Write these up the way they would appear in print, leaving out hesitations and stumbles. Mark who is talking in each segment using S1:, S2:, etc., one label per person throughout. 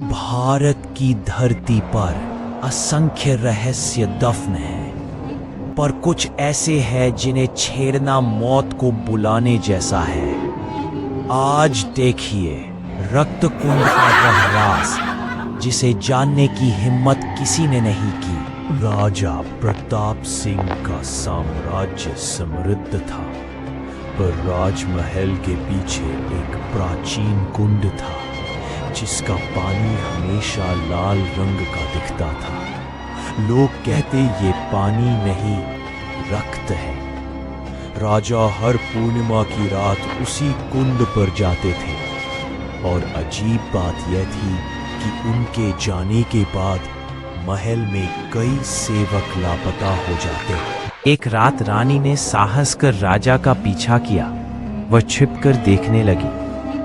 S1: भारत की धरती पर असंख्य रहस्य दफन है, पर कुछ ऐसे हैं जिन्हें छेड़ना मौत को बुलाने जैसा है। आज देखिए रक्त कुंड का वह राज जिसे जानने की हिम्मत किसी ने नहीं की। राजा प्रताप सिंह का साम्राज्य समृद्ध था, पर राजमहल के पीछे एक प्राचीन कुंड था जिसका पानी हमेशा लाल रंग का दिखता था। लोग कहते ये पानी नहीं, रक्त है। राजा हर पूर्णिमा की रात उसी कुंड पर जाते थे, और अजीब बात यह थी कि उनके जाने के बाद महल में कई सेवक लापता हो जाते।
S2: एक रात रानी ने साहस कर राजा का पीछा किया। वह छिपकर देखने लगी।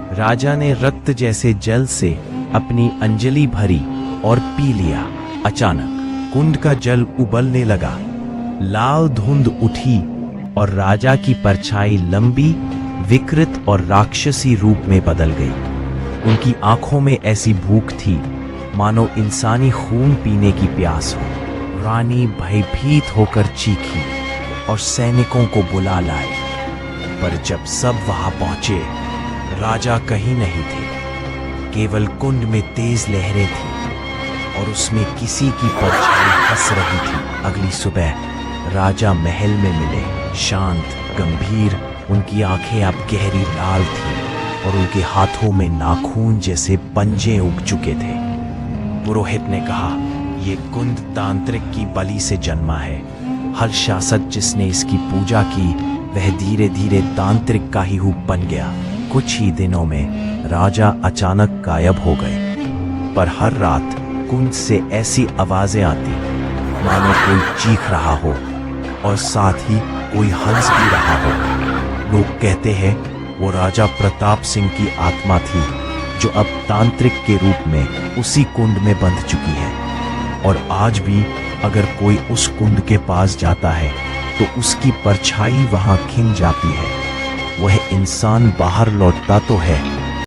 S2: राजा ने रक्त जैसे जल से अपनी अंजलि भरी और पी लिया। अचानक कुंड का जल उबलने लगा, लाल धुंध उठी और राजा की परछाई लंबी, विकृत और राक्षसी रूप में बदल गई। उनकी आंखों में ऐसी भूख थी मानो इंसानी खून पीने की प्यास हो। रानी भयभीत होकर चीखी और सैनिकों को बुला लाई, पर जब सब वहां पहुंचे राजा कहीं नहीं थे। केवल कुंड में तेज लहरें थी और उसमें किसी की परछाई हंस रही थी। अगली सुबह राजा महल में मिले, शांत, गंभीर। उनकी आंखें अब गहरी लाल थी और उनके हाथों में नाखून जैसे पंजे उग चुके थे। पुरोहित ने कहा, ये कुंड तांत्रिक की बलि से जन्मा है। हर शासक जिसने इसकी पूजा की वह धीरे धीरे तांत्रिक का ही रूप बन गया। कुछ ही दिनों में राजा अचानक गायब हो गए, पर हर रात कुंड से ऐसी आवाजें आती मानो कोई चीख रहा हो और साथ ही कोई हंस भी रहा हो। लोग कहते हैं वो राजा प्रताप सिंह की आत्मा थी जो अब तांत्रिक के रूप में उसी कुंड में बंध चुकी है। और आज भी अगर कोई उस कुंड के पास जाता है तो उसकी परछाई वहां खिंच जाती है। वह इंसान बाहर लौटता तो है